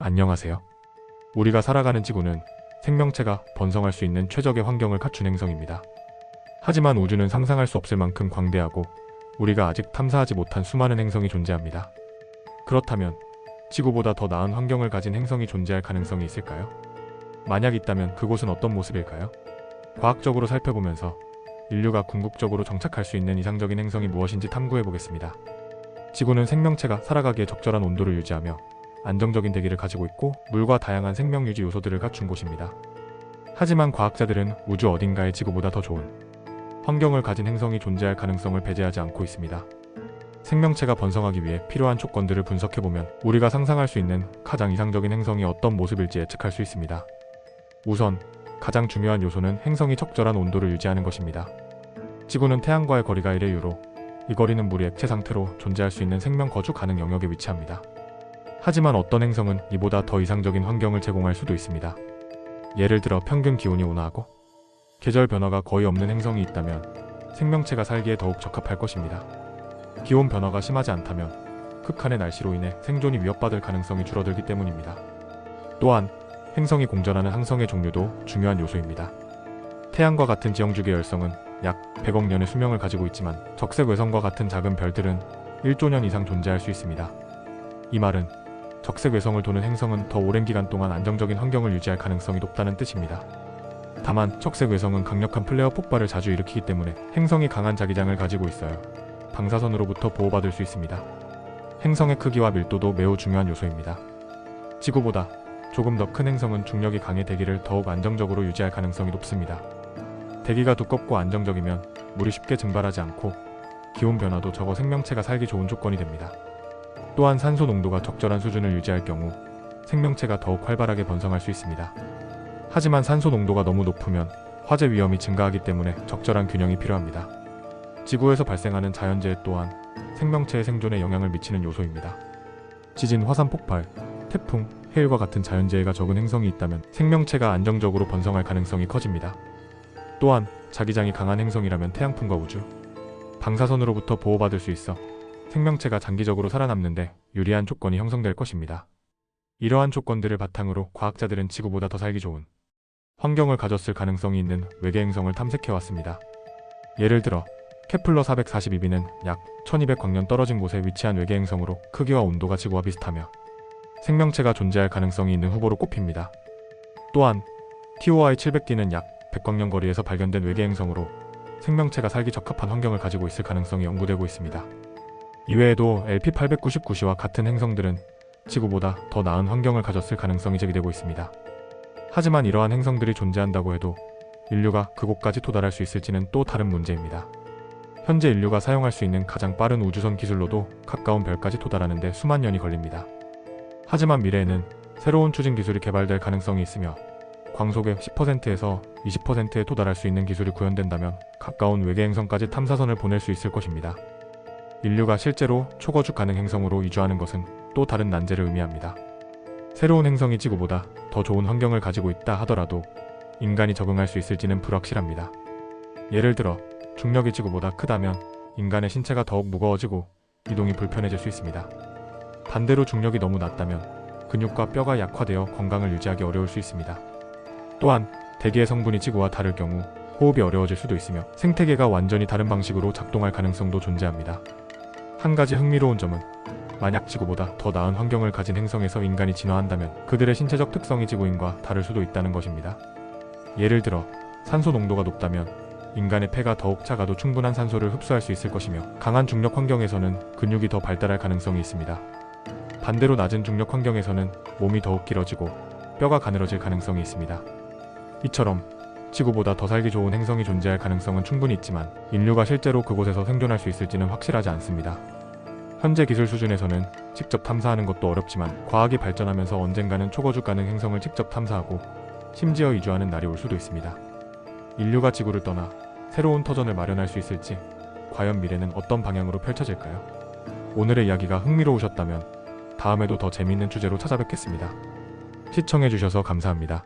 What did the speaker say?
안녕하세요. 우리가 살아가는 지구는 생명체가 번성할 수 있는 최적의 환경을 갖춘 행성입니다. 하지만 우주는 상상할 수 없을 만큼 광대하고 우리가 아직 탐사하지 못한 수많은 행성이 존재합니다. 그렇다면 지구보다 더 나은 환경을 가진 행성이 존재할 가능성이 있을까요? 만약 있다면 그곳은 어떤 모습일까요? 과학적으로 살펴보면서 인류가 궁극적으로 정착할 수 있는 이상적인 행성이 무엇인지 탐구해보겠습니다. 지구는 생명체가 살아가기에 적절한 온도를 유지하며 안정적인 대기를 가지고 있고 물과 다양한 생명 유지 요소들을 갖춘 곳입니다. 하지만 과학자들은 우주 어딘가에 지구보다 더 좋은 환경을 가진 행성이 존재할 가능성을 배제하지 않고 있습니다. 생명체가 번성하기 위해 필요한 조건들을 분석해보면 우리가 상상할 수 있는 가장 이상적인 행성이 어떤 모습일지 예측할 수 있습니다. 우선 가장 중요한 요소는 행성이 적절한 온도를 유지하는 것입니다. 지구는 태양과의 거리가 1의 유로, 이 거리는 물이 액체 상태로 존재할 수 있는 생명 거주 가능 영역에 위치합니다. 하지만 어떤 행성은 이보다 더 이상적인 환경을 제공할 수도 있습니다. 예를 들어 평균 기온이 온화하고 계절 변화가 거의 없는 행성이 있다면 생명체가 살기에 더욱 적합할 것입니다. 기온 변화가 심하지 않다면 극한의 날씨로 인해 생존이 위협받을 가능성이 줄어들기 때문입니다. 또한 행성이 공전하는 항성의 종류도 중요한 요소입니다. 태양과 같은 지형주기의 열성은 약 100억 년의 수명을 가지고 있지만 적색 외성과 같은 작은 별들은 1조 년 이상 존재할 수 있습니다. 이 말은 적색 외성을 도는 행성은 더 오랜 기간 동안 안정적인 환경을 유지할 가능성이 높다는 뜻입니다. 다만 적색 외성은 강력한 플레어 폭발을 자주 일으키기 때문에 행성이 강한 자기장을 가지고 있어요. 방사선으로부터 보호받을 수 있습니다. 행성의 크기와 밀도도 매우 중요한 요소입니다. 지구보다 조금 더 큰 행성은 중력이 강해 대기를 더욱 안정적으로 유지할 가능성이 높습니다. 대기가 두껍고 안정적이면 물이 쉽게 증발하지 않고 기온 변화도 적어 생명체가 살기 좋은 조건이 됩니다. 또한 산소 농도가 적절한 수준을 유지할 경우 생명체가 더욱 활발하게 번성할 수 있습니다. 하지만 산소 농도가 너무 높으면 화재 위험이 증가하기 때문에 적절한 균형이 필요합니다. 지구에서 발생하는 자연재해 또한 생명체의 생존에 영향을 미치는 요소입니다. 지진, 화산 폭발, 태풍, 해일과 같은 자연재해가 적은 행성이 있다면 생명체가 안정적으로 번성할 가능성이 커집니다. 또한 자기장이 강한 행성이라면 태양풍과 우주, 방사선으로부터 보호받을 수 있어 생명체가 장기적으로 살아남는데 유리한 조건이 형성될 것입니다. 이러한 조건들을 바탕으로 과학자들은 지구보다 더 살기 좋은 환경을 가졌을 가능성이 있는 외계 행성을 탐색해왔습니다. 예를 들어 케플러 442b는 약 1200광년 떨어진 곳에 위치한 외계 행성으로 크기와 온도가 지구와 비슷하며 생명체가 존재할 가능성이 있는 후보로 꼽힙니다. 또한 TOI 700d는 약 100광년 거리에서 발견된 외계 행성으로 생명체가 살기 적합한 환경을 가지고 있을 가능성이 연구되고 있습니다. 이외에도 LP899c와 같은 행성들은 지구보다 더 나은 환경을 가졌을 가능성이 제기되고 있습니다. 하지만 이러한 행성들이 존재한다고 해도 인류가 그곳까지 도달할 수 있을지는 또 다른 문제입니다. 현재 인류가 사용할 수 있는 가장 빠른 우주선 기술로도 가까운 별까지 도달하는 데 수만 년이 걸립니다. 하지만 미래에는 새로운 추진 기술이 개발될 가능성이 있으며 광속의 10%에서 20%에 도달할 수 있는 기술이 구현된다면 가까운 외계 행성까지 탐사선을 보낼 수 있을 것입니다. 인류가 실제로 초거주 가능 행성으로 이주하는 것은 또 다른 난제를 의미합니다. 새로운 행성이 지구보다 더 좋은 환경을 가지고 있다 하더라도 인간이 적응할 수 있을지는 불확실합니다. 예를 들어 중력이 지구보다 크다면 인간의 신체가 더욱 무거워지고 이동이 불편해질 수 있습니다. 반대로 중력이 너무 낮다면 근육과 뼈가 약화되어 건강을 유지하기 어려울 수 있습니다. 또한 대기의 성분이 지구와 다를 경우 호흡이 어려워질 수도 있으며 생태계가 완전히 다른 방식으로 작동할 가능성도 존재합니다. 한 가지 흥미로운 점은 만약 지구보다 더 나은 환경을 가진 행성에서 인간이 진화한다면 그들의 신체적 특성이 지구인과 다를 수도 있다는 것입니다. 예를 들어 산소 농도가 높다면 인간의 폐가 더욱 작아도 충분한 산소를 흡수할 수 있을 것이며 강한 중력 환경에서는 근육이 더 발달할 가능성이 있습니다. 반대로 낮은 중력 환경에서는 몸이 더욱 길어지고 뼈가 가늘어질 가능성이 있습니다. 이처럼 지구보다 더 살기 좋은 행성이 존재할 가능성은 충분히 있지만 인류가 실제로 그곳에서 생존할 수 있을지는 확실하지 않습니다. 현재 기술 수준에서는 직접 탐사하는 것도 어렵지만 과학이 발전하면서 언젠가는 초거주 가능 행성을 직접 탐사하고 심지어 이주하는 날이 올 수도 있습니다. 인류가 지구를 떠나 새로운 터전을 마련할 수 있을지 과연 미래는 어떤 방향으로 펼쳐질까요? 오늘의 이야기가 흥미로우셨다면 다음에도 더 재미있는 주제로 찾아뵙겠습니다. 시청해주셔서 감사합니다.